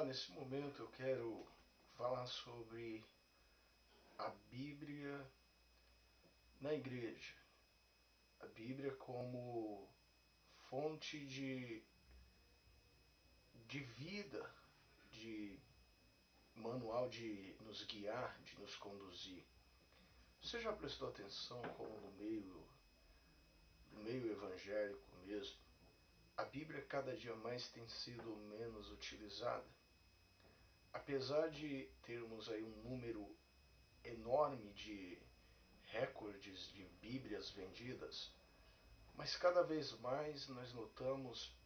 Olá, nesse momento eu quero falar sobre a Bíblia na igreja. A Bíblia como fonte de vida, de manual de nos guiar, de nos conduzir. Você já prestou atenção como no meio evangélico mesmo, a Bíblia cada dia mais tem sido menos utilizada? Apesar de termos aí um número enorme de recordes de Bíblias vendidas, mas cada vez mais nós notamos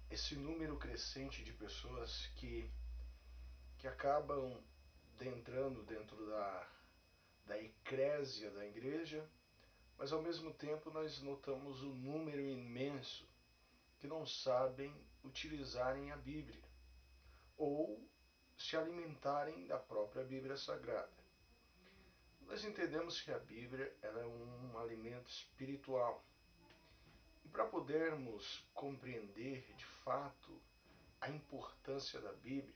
esse número crescente de pessoas que acabam entrando dentro da eclésia da igreja, mas ao mesmo tempo nós notamos o número imenso que não sabem utilizarem a Bíblia ou se alimentarem da própria Bíblia Sagrada. Nós entendemos que a Bíblia ela é um alimento espiritual. E para podermos compreender de fato a importância da Bíblia,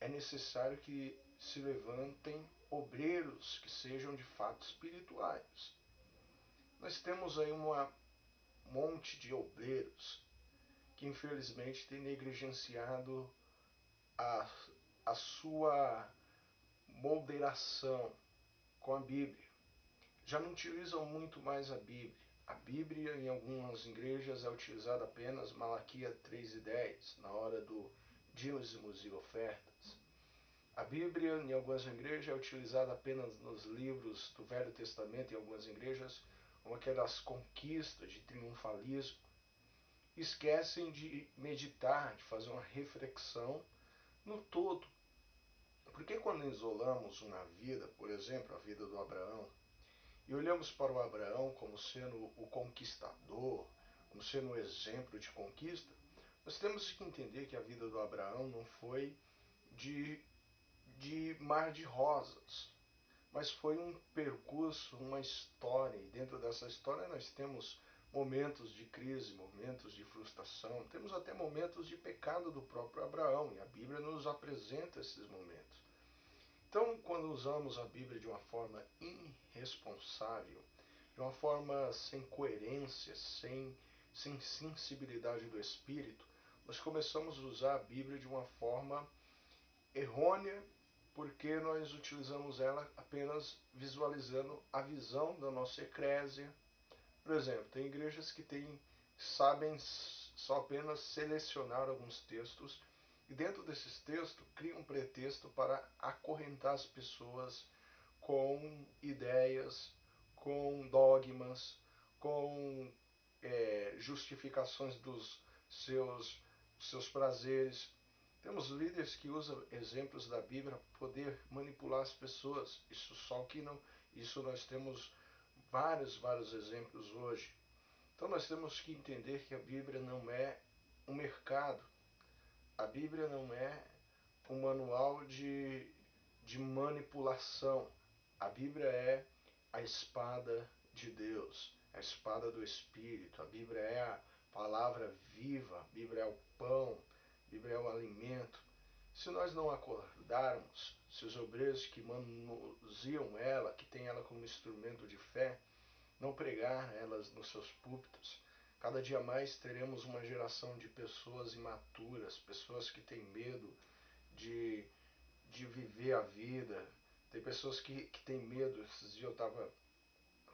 é necessário que se levantem obreiros que sejam de fato espirituais. Nós temos aí um monte de obreiros que infelizmente têm negligenciado a, a sua moderação com a Bíblia. Já não utilizam muito mais a Bíblia. A Bíblia em algumas igrejas é utilizada apenas Malaquias 3:10, na hora do dízimos e ofertas. A Bíblia em algumas igrejas é utilizada apenas nos livros do Velho Testamento, em algumas igrejas, como aquelas conquistas de triunfalismo. Esquecem de meditar, de fazer uma reflexão no todo. Porque quando isolamos uma vida, por exemplo, a vida do Abraão, e olhamos para o Abraão como sendo o conquistador, como sendo um exemplo de conquista, nós temos que entender que a vida do Abraão não foi de, de mar de rosas, mas foi um percurso, uma história, e dentro dessa história nós temos momentos de crise, momentos de frustração, temos até momentos de pecado do próprio Abraão, e a Bíblia nos apresenta esses momentos. Então, quando usamos a Bíblia de uma forma irresponsável, de uma forma sem coerência, sem sensibilidade do espírito, nós começamos a usar a Bíblia de uma forma errônea, porque nós utilizamos ela apenas visualizando a visão da nossa eclésia. Por exemplo, tem igrejas que sabem só apenas selecionar alguns textos e dentro desses textos criam um pretexto para acorrentar as pessoas com ideias, com dogmas, com justificações dos seus prazeres. Temos líderes que usam exemplos da Bíblia para poder manipular as pessoas. Isso nós temos vários exemplos hoje. Então nós temos que entender que a Bíblia não é um mercado. A Bíblia não é um manual de manipulação. A Bíblia é a espada de Deus, a espada do Espírito. A Bíblia é a palavra viva, a Bíblia é o pão, a Bíblia é o alimento. Se nós não acordarmos, se os obreiros que manuseiam ela, que têm ela como instrumento de fé, não pregar elas nos seus púlpitos, cada dia mais teremos uma geração de pessoas imaturas, pessoas que têm medo de, de viver a vida. Tem pessoas que têm medo. Esses dias eu estava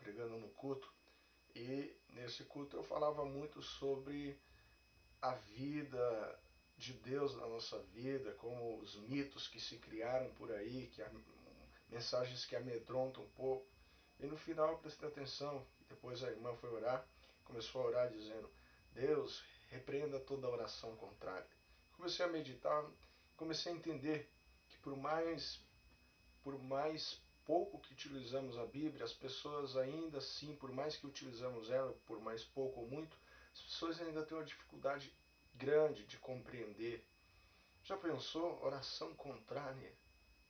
pregando no culto e nesse culto eu falava muito sobre a vida de Deus na nossa vida, como os mitos que se criaram por aí, mensagens que amedrontam um pouco. E no final eu prestei atenção, depois a irmã foi orar, começou a orar dizendo: Deus, repreenda toda oração contrária. Comecei a meditar, comecei a entender que por mais pouco que utilizamos a Bíblia, as pessoas ainda assim, por mais que utilizamos ela, por mais pouco ou muito, as pessoas ainda têm uma dificuldade grande de compreender. Já pensou? Oração contrária?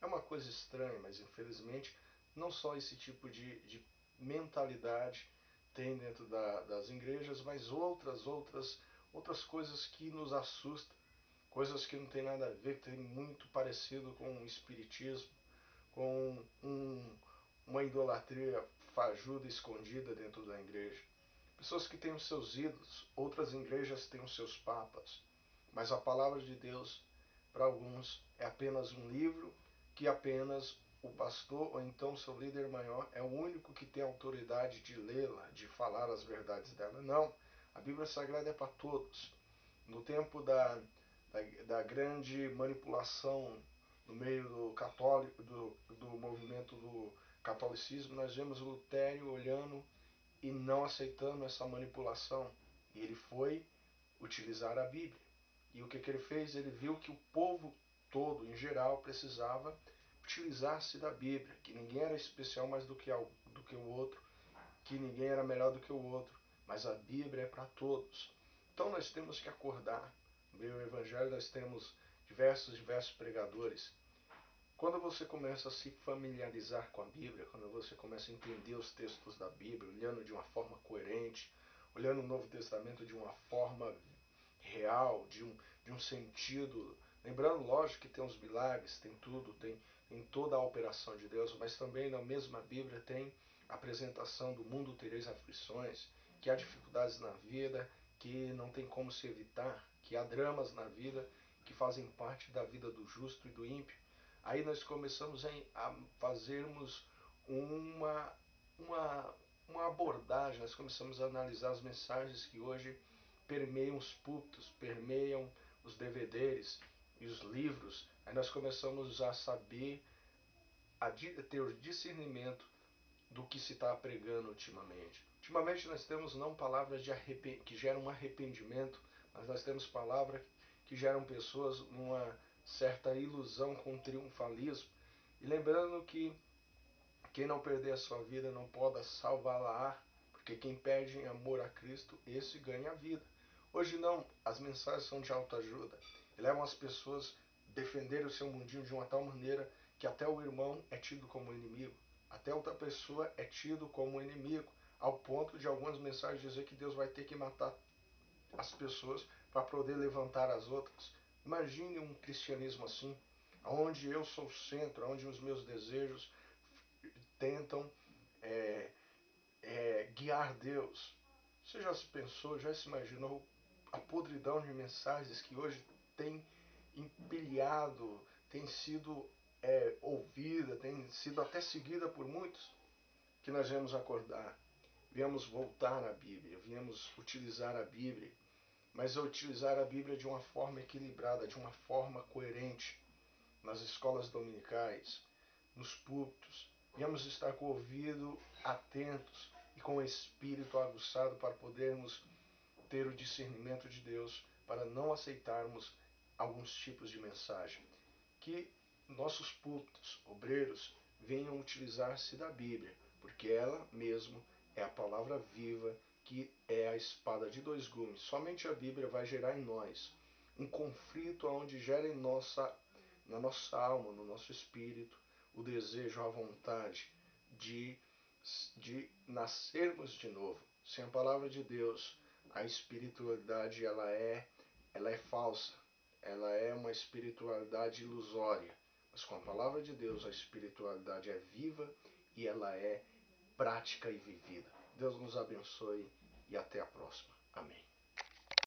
É uma coisa estranha, mas infelizmente não só esse tipo de mentalidade tem dentro das igrejas, mas outras coisas que nos assustam. coisas que não tem nada a ver, que tem muito parecido com o espiritismo, com uma idolatria fajuda escondida dentro da igreja. Pessoas que têm os seus ídolos, outras igrejas têm os seus papas, mas a palavra de Deus, para alguns, é apenas um livro que apenas o pastor ou então seu líder maior é o único que tem autoridade de lê-la, de falar as verdades dela. Não, a Bíblia Sagrada é para todos. No tempo da grande manipulação no meio do católico, do movimento do catolicismo, nós vemos Lutério olhando e não aceitando essa manipulação. E ele foi utilizar a Bíblia. E o que ele fez? Ele viu que o povo todo, em geral, precisava utilizar-se da Bíblia, que ninguém era especial mais do que o outro, que ninguém era melhor do que o outro, mas a Bíblia é para todos. Então nós temos que acordar. No meio do Evangelho nós temos diversos pregadores. Quando você começa a se familiarizar com a Bíblia, quando você começa a entender os textos da Bíblia, olhando de uma forma coerente, olhando o Novo Testamento de uma forma real, de um sentido, lembrando, lógico, que tem os milagres, tem tudo, tem toda a operação de Deus, mas também na mesma Bíblia tem a apresentação do mundo tereis aflições, que há dificuldades na vida, que não tem como se evitar, que há dramas na vida que fazem parte da vida do justo e do ímpio. Aí nós começamos a fazermos uma, uma, uma abordagem, nós começamos a analisar as mensagens que hoje permeiam os púlpitos, permeiam os DVDs e os livros. Aí nós começamos a saber, a ter o discernimento do que se está pregando ultimamente. Ultimamente nós temos não palavras que geram um arrependimento, mas nós temos palavras que geram pessoas numa certa ilusão com triunfalismo. E lembrando que quem não perder a sua vida não pode salvá-la, porque quem perde em amor a Cristo, esse ganha a vida. Hoje não, as mensagens são de autoajuda e levam as pessoas a defenderem o seu mundinho de uma tal maneira que até o irmão é tido como inimigo, até outra pessoa é tido como inimigo, ao ponto de algumas mensagens dizer que Deus vai ter que matar as pessoas para poder levantar as outras. Imagine um cristianismo assim, onde eu sou o centro, onde os meus desejos tentam é, guiar Deus. Você já se pensou, já se imaginou a podridão de mensagens que hoje tem empilhado, tem sido ouvida, tem sido até seguida por muitos? Que nós viemos acordar, viemos voltar à Bíblia, viemos utilizar a Bíblia, mas utilizar a Bíblia de uma forma equilibrada, de uma forma coerente, nas escolas dominicais, nos púlpitos. Viemos estar com o ouvido atentos e com o espírito aguçado para podermos ter o discernimento de Deus, para não aceitarmos alguns tipos de mensagem. Que nossos púlpitos, obreiros, venham utilizar-se da Bíblia, porque ela mesmo é a palavra viva, que é a espada de dois gumes. Somente a Bíblia vai gerar em nós um conflito onde gera na nossa alma, no nosso espírito, o desejo, a vontade de, de nascermos de novo. Sem a palavra de Deus, a espiritualidade ela é falsa, ela é uma espiritualidade ilusória. Mas com a palavra de Deus, a espiritualidade é viva e ela é prática e vivida. Deus nos abençoe e até a próxima. Amém.